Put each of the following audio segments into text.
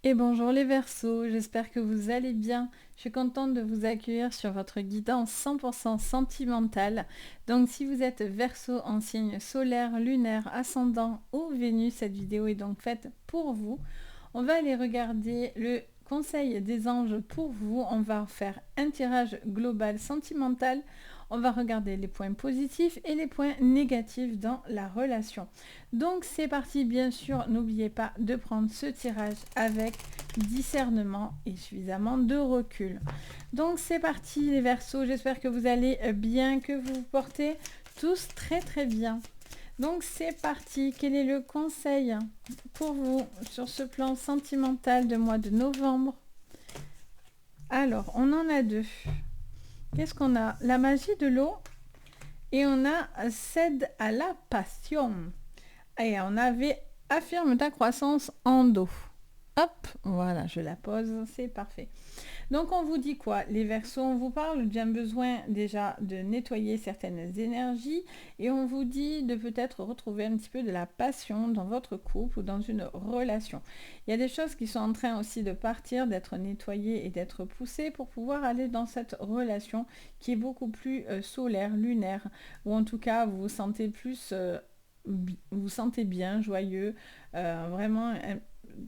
Et bonjour les Verseaux, j'espère que vous allez bien. Je suis contente de vous accueillir sur votre guidance 100% sentimentale. Donc si vous êtes Verseau en signe solaire, lunaire, ascendant ou Vénus, cette vidéo est donc faite pour vous. On va aller regarder le conseil des anges pour vous. On va faire un tirage global sentimental. On va regarder les points positifs et les points négatifs dans la relation. Donc c'est parti, bien sûr, n'oubliez pas de prendre ce tirage avec discernement et suffisamment de recul. Donc c'est parti les Verseaux, j'espère que vous allez bien, que vous vous portez tous très très bien. Donc c'est parti, quel est le conseil pour vous sur ce plan sentimental de mois de novembre? Alors, on en a deux. Qu'est-ce qu'on a? La magie de l'eau et on a cède à la passion. Et on avait affirme ta croissance en dos. Hop, voilà, je la pose, c'est parfait. Donc on vous dit quoi? Les Verseaux, on vous parle bien besoin déjà de nettoyer certaines énergies et on vous dit de peut-être retrouver un petit peu de la passion dans votre couple ou dans une relation. Il y a des choses qui sont en train aussi de partir, d'être nettoyées et d'être poussées pour pouvoir aller dans cette relation qui est beaucoup plus solaire, lunaire, ou en tout cas vous vous sentez plus... vous vous sentez bien, joyeux, vraiment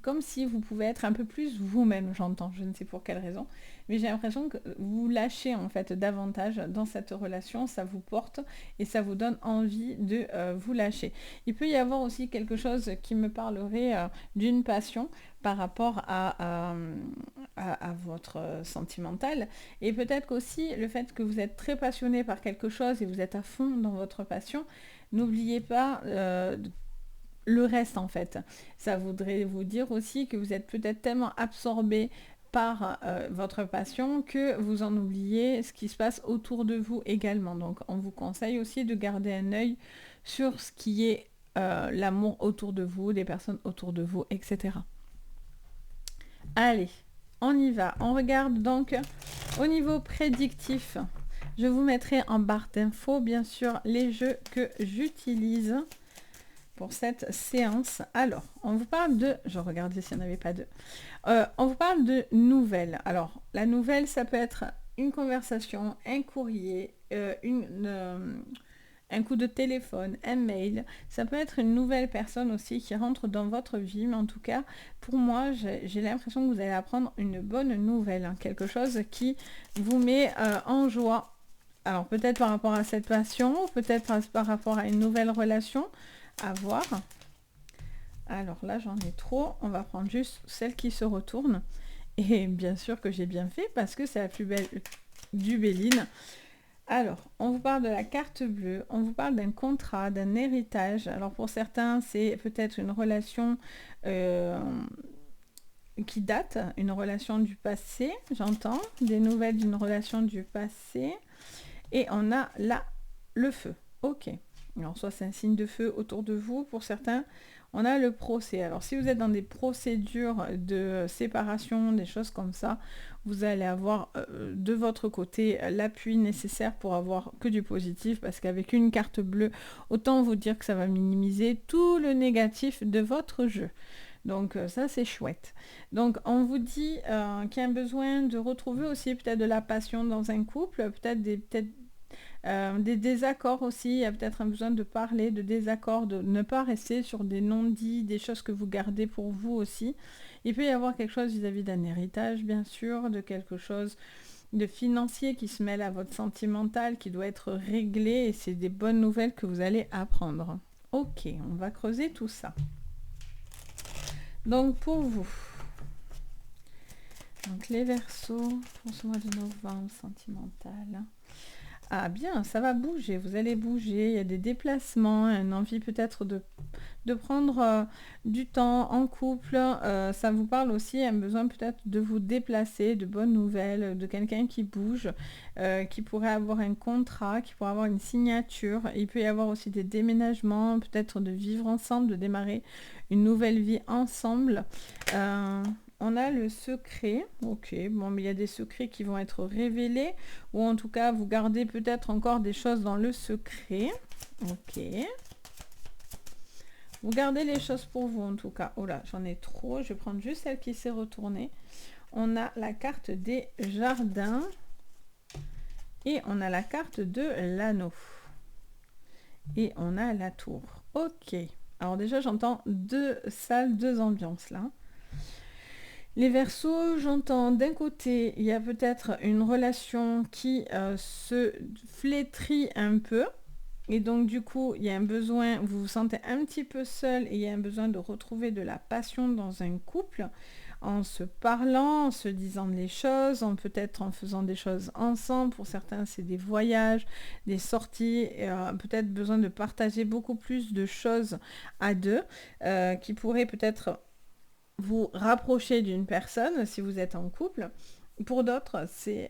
comme si vous pouvez être un peu plus vous-même, j'entends, je ne sais pour quelle raison, mais j'ai l'impression que vous lâchez en fait davantage dans cette relation, ça vous porte et ça vous donne envie de vous lâcher. Il peut y avoir aussi quelque chose qui me parlerait d'une passion par rapport à votre sentimental, et peut-être qu'aussi le fait que vous êtes très passionné par quelque chose et vous êtes à fond dans votre passion, n'oubliez pas le reste en fait. Ça voudrait vous dire aussi que vous êtes peut-être tellement absorbé par votre passion que vous en oubliez ce qui se passe autour de vous également. Donc on vous conseille aussi de garder un œil sur ce qui est l'amour autour de vous, des personnes autour de vous, etc. Allez, on y va. On regarde donc au niveau prédictif. Je vous mettrai en barre d'infos, bien sûr, les jeux que j'utilise pour cette séance. Alors, on vous parle de... Je regardais s'il n'y en avait pas deux. On vous parle de nouvelles. Alors, la nouvelle, ça peut être une conversation, un courrier, un coup de téléphone, un mail. Ça peut être une nouvelle personne aussi qui rentre dans votre vie. Mais en tout cas, pour moi, j'ai l'impression que vous allez apprendre une bonne nouvelle. Hein, quelque chose qui vous met en joie. Alors, peut-être par rapport à cette passion, peut-être par rapport à une nouvelle relation. À voir. Alors là, j'en ai trop. On va prendre juste celle qui se retourne. Et bien sûr que j'ai bien fait parce que c'est la plus belle du Béline. Alors, on vous parle de la carte bleue, on vous parle d'un contrat, d'un héritage. Alors pour certains, c'est peut-être une relation qui date, une relation du passé, j'entends, des nouvelles d'une relation du passé. Et on a là le feu. Ok. Alors soit c'est un signe de feu autour de vous, pour certains, on a le procès. Alors si vous êtes dans des procédures de séparation, des choses comme ça, vous allez avoir de votre côté l'appui nécessaire pour avoir que du positif, parce qu'avec une carte bleue, autant vous dire que ça va minimiser tout le négatif de votre jeu. Donc ça c'est chouette. Donc on vous dit qu'il y a un besoin de retrouver aussi peut-être de la passion dans un couple, peut-être des désaccords aussi, il y a peut-être un besoin de parler de désaccords, de ne pas rester sur des non-dits, des choses que vous gardez pour vous aussi. Il peut y avoir quelque chose vis-à-vis d'un héritage, bien sûr, de quelque chose de financier qui se mêle à votre sentimental, qui doit être réglé, et c'est des bonnes nouvelles que vous allez apprendre. Ok, on va creuser tout ça. Donc pour vous, donc les Verseaux, pour ce mois de novembre sentimental. Ah bien, ça va bouger, vous allez bouger, il y a des déplacements, une envie peut-être de prendre du temps en couple, ça vous parle aussi, un besoin peut-être de vous déplacer, de bonnes nouvelles, de quelqu'un qui bouge, qui pourrait avoir un contrat, qui pourrait avoir une signature. Il peut y avoir aussi des déménagements, peut-être de vivre ensemble, de démarrer une nouvelle vie ensemble. On a le secret, ok, bon, mais il y a des secrets qui vont être révélés, ou en tout cas, vous gardez peut-être encore des choses dans le secret, ok. Vous gardez les choses pour vous en tout cas. Oh là, j'en ai trop. Je vais prendre juste celle qui s'est retournée. On a la carte des jardins. Et on a la carte de l'anneau. Et on a la tour. Ok. Alors déjà, j'entends 2 salles, 2 ambiances là. Les Verseaux, j'entends d'un côté, il y a peut-être une relation qui se flétrit un peu. Et donc du coup, il y a un besoin, vous vous sentez un petit peu seul et il y a un besoin de retrouver de la passion dans un couple en se parlant, en se disant les choses, peut-être en faisant des choses ensemble. Pour certains, c'est des voyages, des sorties, peut-être besoin de partager beaucoup plus de choses à deux qui pourraient peut-être vous rapprocher d'une personne si vous êtes en couple. Pour d'autres, c'est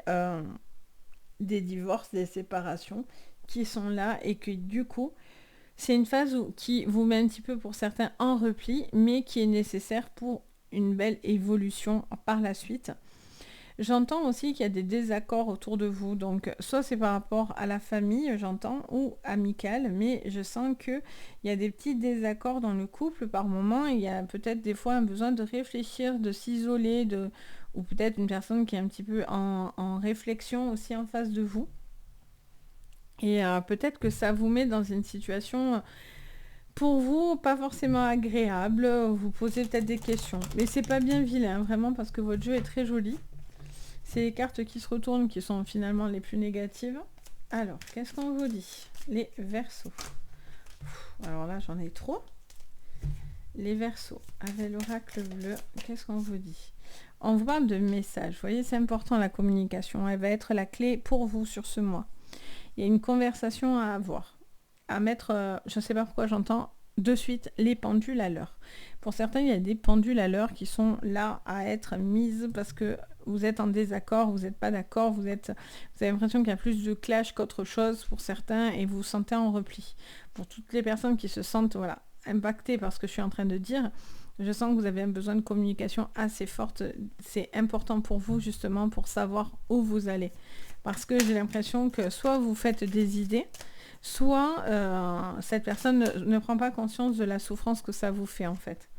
des divorces, des séparations qui sont là et que du coup, c'est une phase qui vous met un petit peu pour certains en repli, mais qui est nécessaire pour une belle évolution par la suite. J'entends aussi qu'il y a des désaccords autour de vous, donc soit c'est par rapport à la famille, j'entends, ou amical, mais je sens qu'il y a des petits désaccords dans le couple par moment, il y a peut-être des fois un besoin de réfléchir, de s'isoler, ou peut-être une personne qui est un petit peu en réflexion aussi en face de vous. Et peut-être que ça vous met dans une situation pour vous pas forcément agréable, vous posez peut-être des questions. Mais c'est pas bien vilain, vraiment, parce que votre jeu est très joli. C'est les cartes qui se retournent qui sont finalement les plus négatives. Alors, qu'est-ce qu'on vous dit? Les Verseaux. Alors là, j'en ai trop. Les Verseaux, avec l'oracle bleu, qu'est-ce qu'on vous dit? On vous parle de messages. Vous voyez, c'est important la communication. Elle va être la clé pour vous sur ce mois. Il y a une conversation à avoir. À mettre, je ne sais pas pourquoi j'entends de suite les pendules à l'heure. Pour certains, il y a des pendules à l'heure qui sont là à être mises parce que vous êtes en désaccord, vous n'êtes pas d'accord, vous avez l'impression qu'il y a plus de clash qu'autre chose pour certains et vous vous sentez en repli. Pour toutes les personnes qui se sentent impactées par ce que je suis en train de dire, je sens que vous avez un besoin de communication assez forte. C'est important pour vous justement pour savoir où vous allez. Parce que j'ai l'impression que soit vous faites des idées, soit cette personne ne prend pas conscience de la souffrance que ça vous fait en fait.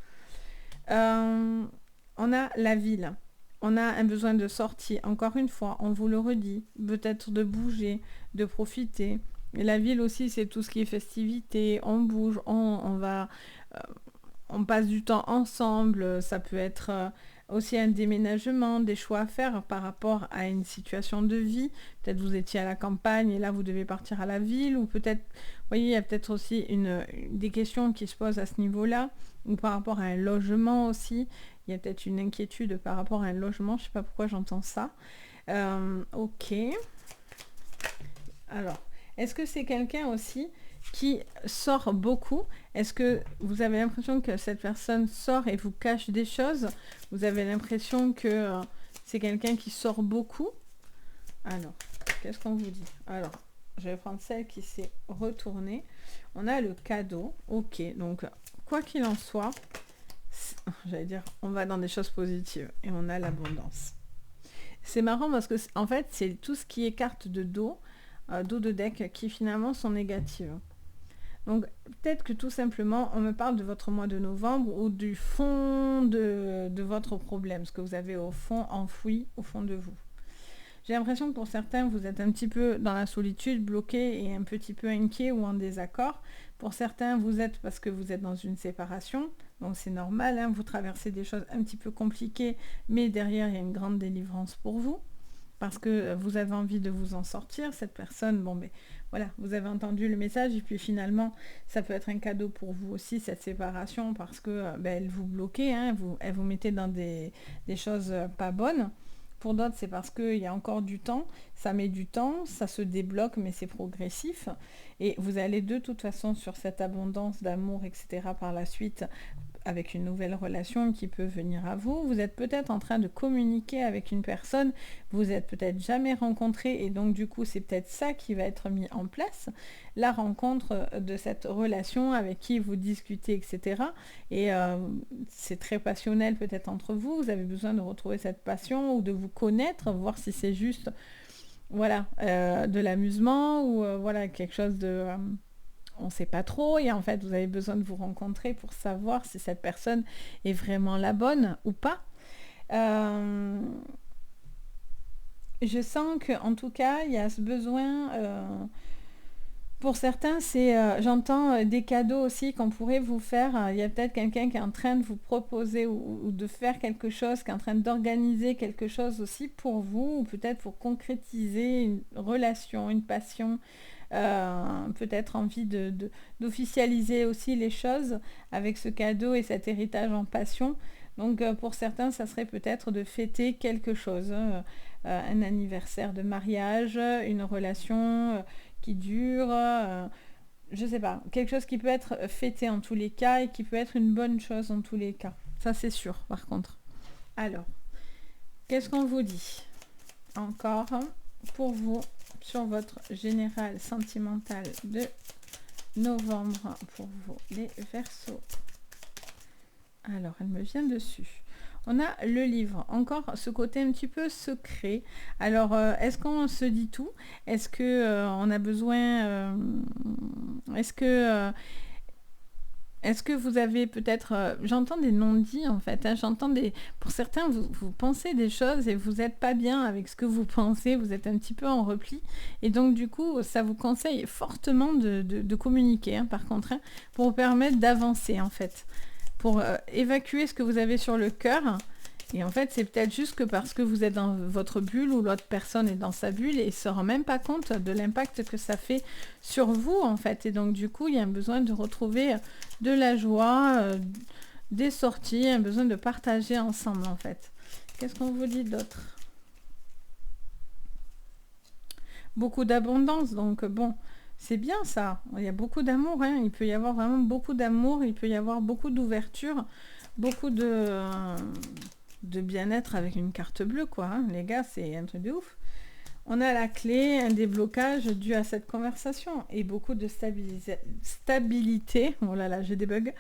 On a la ville. On a un besoin de sortie. Encore une fois, on vous le redit. Peut-être de bouger, de profiter. Et la ville aussi, c'est tout ce qui est festivité. On bouge, on passe du temps ensemble. Ça peut être aussi un déménagement, des choix à faire par rapport à une situation de vie. Peut-être vous étiez à la campagne et là vous devez partir à la ville, ou peut-être, vous voyez, il y a peut-être aussi des questions qui se posent à ce niveau-là, ou par rapport à un logement aussi. Il y a peut-être une inquiétude par rapport à un logement, je ne sais pas pourquoi j'entends ça. Ok. Alors, est-ce que c'est quelqu'un aussi qui sort beaucoup? Est-ce que vous avez l'impression que cette personne sort et vous cache des choses? Vous avez l'impression que c'est quelqu'un qui sort beaucoup? Alors, qu'est-ce qu'on vous dit? Alors, je vais prendre celle qui s'est retournée. On a le cadeau. Ok, donc, quoi qu'il en soit, j'allais dire, on va dans des choses positives. Et on a l'abondance. C'est marrant parce que, en fait, c'est tout ce qui est carte de dos de deck qui finalement sont négatives. Donc peut-être que tout simplement on me parle de votre mois de novembre ou du fond de votre problème, ce que vous avez au fond enfoui au fond de vous. J'ai l'impression que pour certains vous êtes un petit peu dans la solitude, bloqué et un petit peu inquiet ou en désaccord. Pour certains vous êtes parce que vous êtes dans une séparation, donc c'est normal, hein, vous traversez des choses un petit peu compliquées, mais derrière il y a une grande délivrance pour vous. Parce que vous avez envie de vous en sortir, cette personne, bon ben voilà, vous avez entendu le message et puis finalement ça peut être un cadeau pour vous aussi, cette séparation, parce que elle vous bloquait, hein, elle vous mettait dans des choses pas bonnes. Pour d'autres, c'est parce qu'il y a encore du temps, ça met du temps, ça se débloque, mais c'est progressif. Et vous allez de toute façon sur cette abondance d'amour, etc. par la suite, avec une nouvelle relation qui peut venir à vous. Vous êtes peut-être en train de communiquer avec une personne, vous êtes peut-être jamais rencontré et donc du coup c'est peut-être ça qui va être mis en place, la rencontre de cette relation avec qui vous discutez, etc. Et c'est très passionnel peut-être entre vous, vous avez besoin de retrouver cette passion ou de vous connaître, voir si c'est juste de l'amusement ou voilà quelque chose de... on ne sait pas trop, et en fait, vous avez besoin de vous rencontrer pour savoir si cette personne est vraiment la bonne ou pas. Je sens qu'en tout cas, il y a ce besoin... pour certains, j'entends des cadeaux aussi qu'on pourrait vous faire. Il y a peut-être quelqu'un qui est en train de vous proposer ou de faire quelque chose, qui est en train d'organiser quelque chose aussi pour vous, ou peut-être pour concrétiser une relation, une passion, peut-être envie d'officialiser aussi les choses avec ce cadeau et cet héritage en passion. Donc pour certains, ça serait peut-être de fêter quelque chose, un anniversaire de mariage, une relation qui dure, je sais pas, quelque chose qui peut être fêté en tous les cas et qui peut être une bonne chose en tous les cas. Ça c'est sûr par contre. Alors, qu'est-ce qu'on vous dit encore pour vous sur votre général sentimental de novembre pour vous les Verseaux? Alors, elle me vient dessus. On a le livre, encore ce côté un petit peu secret. Alors, est-ce qu'on se dit tout? Est-ce que on a besoin... est-ce que vous avez peut-être... j'entends des non-dits en fait. Hein, j'entends des... Pour certains, vous pensez des choses et vous n'êtes pas bien avec ce que vous pensez. Vous êtes un petit peu en repli. Et donc, du coup, ça vous conseille fortement de communiquer, hein, par contre, hein, pour vous permettre d'avancer en fait. Pour évacuer ce que vous avez sur le cœur. Et en fait, c'est peut-être juste que parce que vous êtes dans votre bulle ou l'autre personne est dans sa bulle et ne se rend même pas compte de l'impact que ça fait sur vous, en fait. Et donc, du coup, il y a un besoin de retrouver de la joie, des sorties, un besoin de partager ensemble, en fait. Qu'est-ce qu'on vous dit d'autre? Beaucoup d'abondance, donc bon... C'est bien ça, il y a beaucoup d'amour, hein. Il peut y avoir vraiment beaucoup d'amour, il peut y avoir beaucoup d'ouverture, beaucoup de bien-être avec une carte bleue, quoi. Hein. Les gars, c'est un truc de ouf. On a la clé, un déblocage dû à cette conversation et beaucoup de stabilité. Oh là là, j'ai des bugs.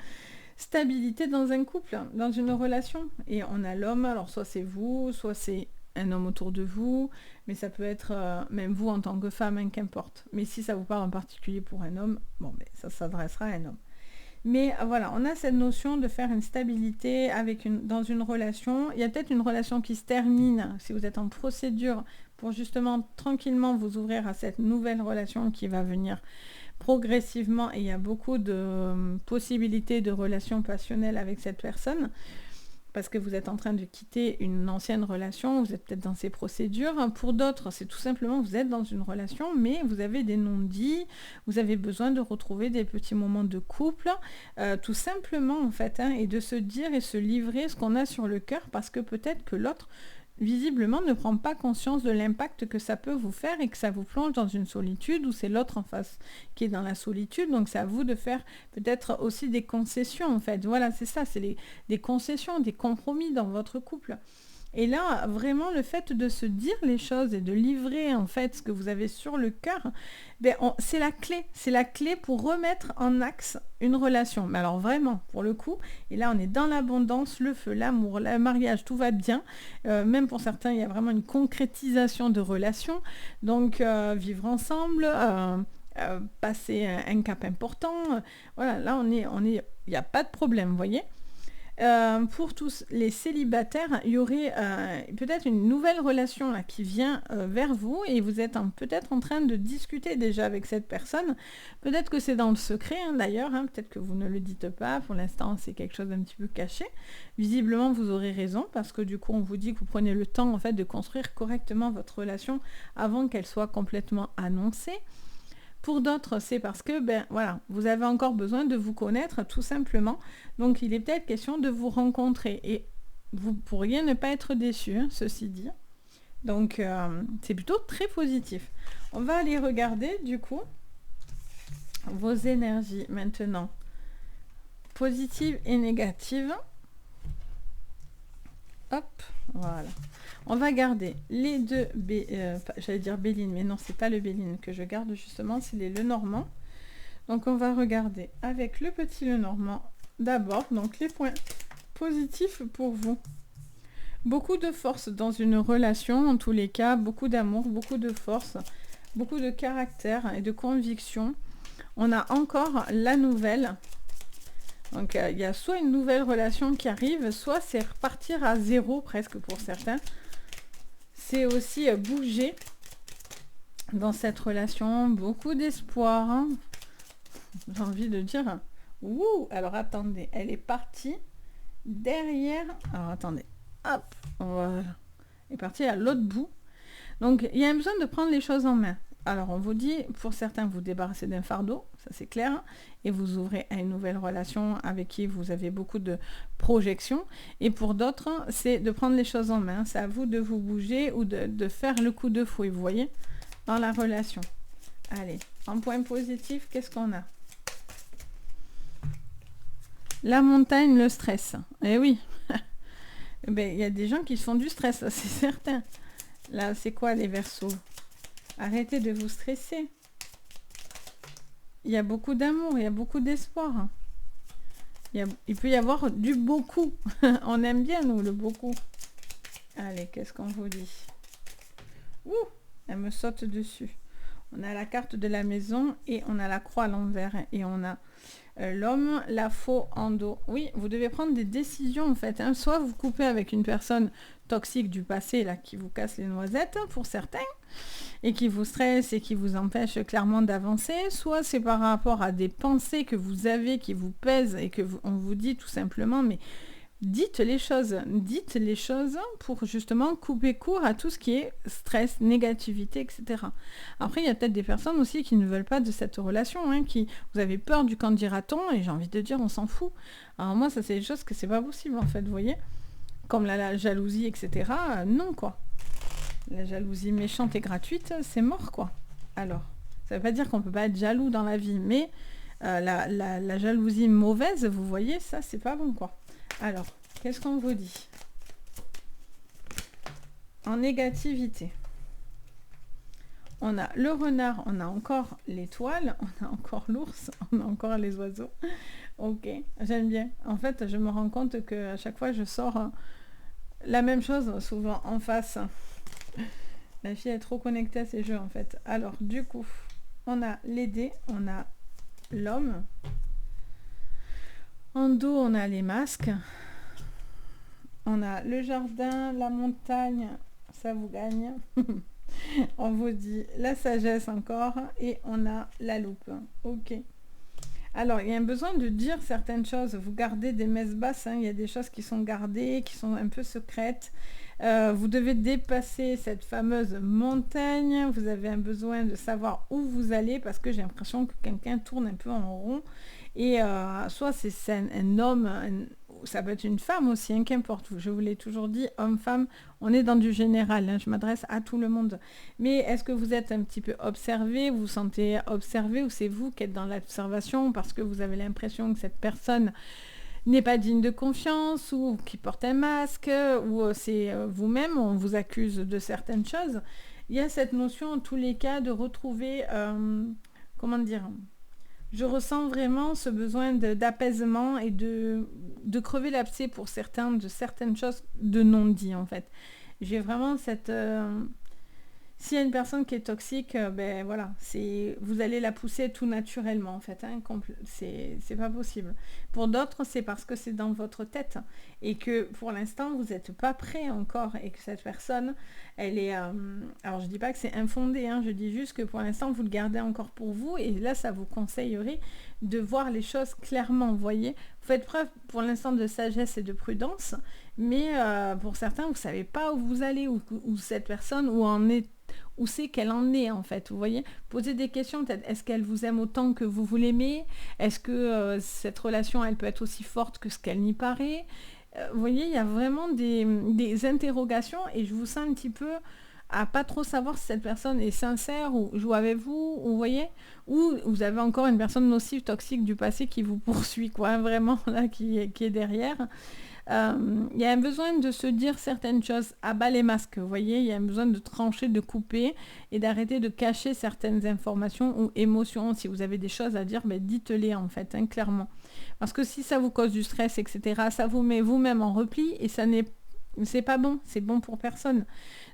Stabilité dans un couple, dans une relation. Et on a l'homme, alors soit c'est vous, soit c'est un homme autour de vous, mais ça peut être même vous en tant que femme, hein, qu'importe. Mais si ça vous parle en particulier pour un homme, bon, mais ça s'adressera à un homme. Mais voilà, on a cette notion de faire une stabilité dans une relation. Il y a peut-être une relation qui se termine, si vous êtes en procédure, pour justement tranquillement vous ouvrir à cette nouvelle relation qui va venir progressivement. Et il y a beaucoup de possibilités de relations passionnelles avec cette personne. Parce que vous êtes en train de quitter une ancienne relation, vous êtes peut-être dans ces procédures. Pour d'autres, c'est tout simplement, vous êtes dans une relation, mais vous avez des non-dits, vous avez besoin de retrouver des petits moments de couple, tout simplement en fait, hein, et de se dire et se livrer ce qu'on a sur le cœur, parce que peut-être que l'autre, visiblement, ne prend pas conscience de l'impact que ça peut vous faire et que ça vous plonge dans une solitude où c'est l'autre en face qui est dans la solitude. Donc c'est à vous de faire peut-être aussi des concessions en fait. Voilà, c'est ça, c'est des concessions, des compromis dans votre couple. Et là, vraiment, le fait de se dire les choses et de livrer en fait ce que vous avez sur le cœur, c'est la clé. C'est la clé pour remettre en axe une relation. Mais alors vraiment, pour le coup, et là on est dans l'abondance, le feu, l'amour, le mariage, tout va bien. Même pour certains, il y a vraiment une concrétisation de relation. Donc vivre ensemble, passer un cap important. Voilà, là il n'y a pas de problème, vous voyez. Pour tous les célibataires, il y aurait peut-être une nouvelle relation là, qui vient vers vous et vous êtes peut-être en train de discuter déjà avec cette personne. Peut-être que c'est dans le secret hein, d'ailleurs, hein, peut-être que vous ne le dites pas, pour l'instant c'est quelque chose d'un petit peu caché. Visiblement vous aurez raison parce que du coup on vous dit que vous prenez le temps en fait de construire correctement votre relation avant qu'elle soit complètement annoncée. Pour d'autres, c'est parce que, voilà, vous avez encore besoin de vous connaître, tout simplement. Donc, il est peut-être question de vous rencontrer. Et vous pourriez ne pas être déçu, hein, ceci dit. Donc, c'est plutôt très positif. On va aller regarder, du coup, vos énergies maintenant. Positives et négatives. Hop, voilà. On va garder les deux, j'allais dire Béline, mais non, c'est pas le Béline que je garde justement, c'est les Lenormand. Donc on va regarder avec le petit Lenormand d'abord, donc les points positifs pour vous. Beaucoup de force dans une relation, en tous les cas, beaucoup d'amour, beaucoup de force, beaucoup de caractère et de conviction. on a encore la nouvelle. Donc, il y a soit une nouvelle relation qui arrive, soit c'est repartir à zéro presque pour certains. C'est aussi bouger dans cette relation. Beaucoup d'espoir. Hein. J'ai envie de dire... Ouh, alors attendez, elle est partie derrière... Alors attendez, hop, voilà. Elle est partie à l'autre bout. Donc, il y a besoin de prendre les choses en main. Alors, on vous dit, pour certains, vous débarrassez d'un fardeau, ça c'est clair, et vous ouvrez à une nouvelle relation avec qui vous avez beaucoup de projections. Et pour d'autres, c'est de prendre les choses en main. C'est à vous de vous bouger ou de faire le coup de fouet, vous voyez, dans la relation. Allez, en point positif, qu'est-ce qu'on a? La montagne, le stress. Eh oui, ben, y a des gens qui se font du stress, c'est certain. Là, c'est quoi les Verseaux? Arrêtez de vous stresser. Il y a beaucoup d'amour, il y a beaucoup d'espoir. Il peut y avoir du beaucoup. On aime bien, nous, le beaucoup. Allez, qu'est-ce qu'on vous dit? Ouh, elle me saute dessus. On a la carte de la maison et on a la croix à l'envers. Et on a l'homme, la faux en dos. Oui, vous devez prendre des décisions, en fait. Hein. Soit vous coupez avec une personne toxique du passé, là, qui vous casse les noisettes, pour certains, et qui vous stresse et qui vous empêche clairement d'avancer, soit c'est par rapport à des pensées que vous avez qui vous pèsent et que on vous dit tout simplement, mais dites les choses pour justement couper court à tout ce qui est stress, négativité, etc. Après, il y a peut-être des personnes aussi qui ne veulent pas de cette relation, hein, qui vous avez peur du qu'en dira-t-on, et j'ai envie de dire, on s'en fout. Alors moi, ça c'est des choses que c'est pas possible en fait, vous voyez, comme la jalousie, etc. Non quoi. La jalousie méchante et gratuite, c'est mort, quoi. Alors, ça ne veut pas dire qu'on ne peut pas être jaloux dans la vie, mais la jalousie mauvaise, vous voyez, ça, c'est pas bon, quoi. Alors, qu'est-ce qu'on vous dit? En négativité, on a le renard, on a encore l'étoile, on a encore l'ours, on a encore les oiseaux. Ok, j'aime bien. En fait, je me rends compte qu'à chaque fois, je sors la même chose, souvent en face. La fille est trop connectée à ces jeux en fait. Alors du coup, on a les dés, on a l'homme. En dos, on a les masques. On a le jardin, la montagne, ça vous gagne. On vous dit la sagesse encore. Et on a la loupe. Ok. Alors, il y a un besoin de dire certaines choses. Vous gardez des messes basses. Hein. Il y a des choses qui sont gardées, qui sont un peu secrètes. Vous devez dépasser cette fameuse montagne. Vous avez un besoin de savoir où vous allez parce que j'ai l'impression que quelqu'un tourne un peu en rond. Et soit c'est un homme, ça peut être une femme aussi, hein, qu'importe. Je vous l'ai toujours dit, homme-femme, on est dans du général. Hein, je m'adresse à tout le monde. Mais est-ce que vous êtes un petit peu observé, vous vous sentez observé ou c'est vous qui êtes dans l'observation parce que vous avez l'impression que cette personne n'est pas digne de confiance ou qui porte un masque ou c'est vous-même, on vous accuse de certaines choses. Il y a cette notion en tous les cas de retrouver, comment dire, je ressens vraiment ce besoin d'apaisement et de crever l'abcès pour certains de certaines choses de non-dit en fait. J'ai vraiment cette... S'il y a une personne qui est toxique, ben voilà, vous allez la pousser tout naturellement en fait. Hein, c'est pas possible. Pour d'autres, c'est parce que c'est dans votre tête et que pour l'instant, vous n'êtes pas prêt encore et que cette personne, elle est... alors je dis pas que c'est infondé, hein, je dis juste que pour l'instant, vous le gardez encore pour vous et là, ça vous conseillerait de voir les choses clairement, vous voyez. Vous faites preuve pour l'instant de sagesse et de prudence, mais pour certains, vous ne savez pas où vous allez, où cette personne, où c'est qu'elle en est en fait, vous voyez. Posez des questions, peut-être, est-ce qu'elle vous aime autant que vous l'aimez? Est-ce que cette relation, elle peut être aussi forte que ce qu'elle n'y paraît? Vous voyez, il y a vraiment des interrogations et je vous sens un petit peu à pas trop savoir si cette personne est sincère ou joue avec vous, vous voyez, ou vous avez encore une personne nocive, toxique du passé qui vous poursuit, quoi, hein, vraiment, là, qui est derrière. Il y a un besoin de se dire certaines choses à bas les masques, vous voyez, il y a un besoin de trancher, de couper et d'arrêter de cacher certaines informations ou émotions. Si vous avez des choses à dire, ben dites-les en fait, hein, clairement. Parce que si ça vous cause du stress, etc., ça vous met vous-même en repli et ça n'est c'est pas bon, c'est bon pour personne.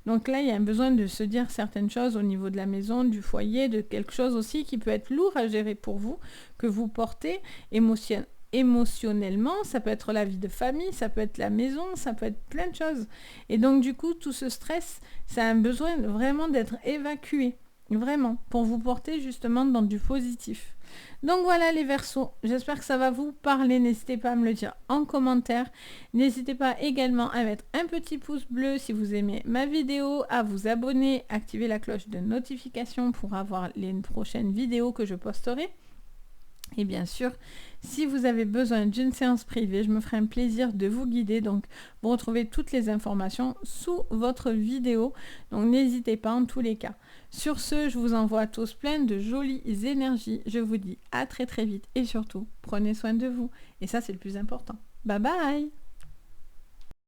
Donc là, il y a un besoin de se dire certaines choses au niveau de la maison, du foyer, de quelque chose aussi qui peut être lourd à gérer pour vous, que vous portez émotionnellement, ça peut être la vie de famille, ça peut être la maison, ça peut être plein de choses. Et donc du coup, tout ce stress, ça a un besoin vraiment d'être évacué, vraiment, pour vous porter justement dans du positif. Donc voilà les Verseaux, j'espère que ça va vous parler, n'hésitez pas à me le dire en commentaire, n'hésitez pas également à mettre un petit pouce bleu si vous aimez ma vidéo, à vous abonner, activer la cloche de notification pour avoir les prochaines vidéos que je posterai. Et bien sûr, si vous avez besoin d'une séance privée, je me ferai un plaisir de vous guider. Donc, vous retrouvez toutes les informations sous votre vidéo. Donc, n'hésitez pas en tous les cas. Sur ce, je vous envoie à tous plein de jolies énergies. Je vous dis à très très vite et surtout, prenez soin de vous. Et ça, c'est le plus important. Bye bye!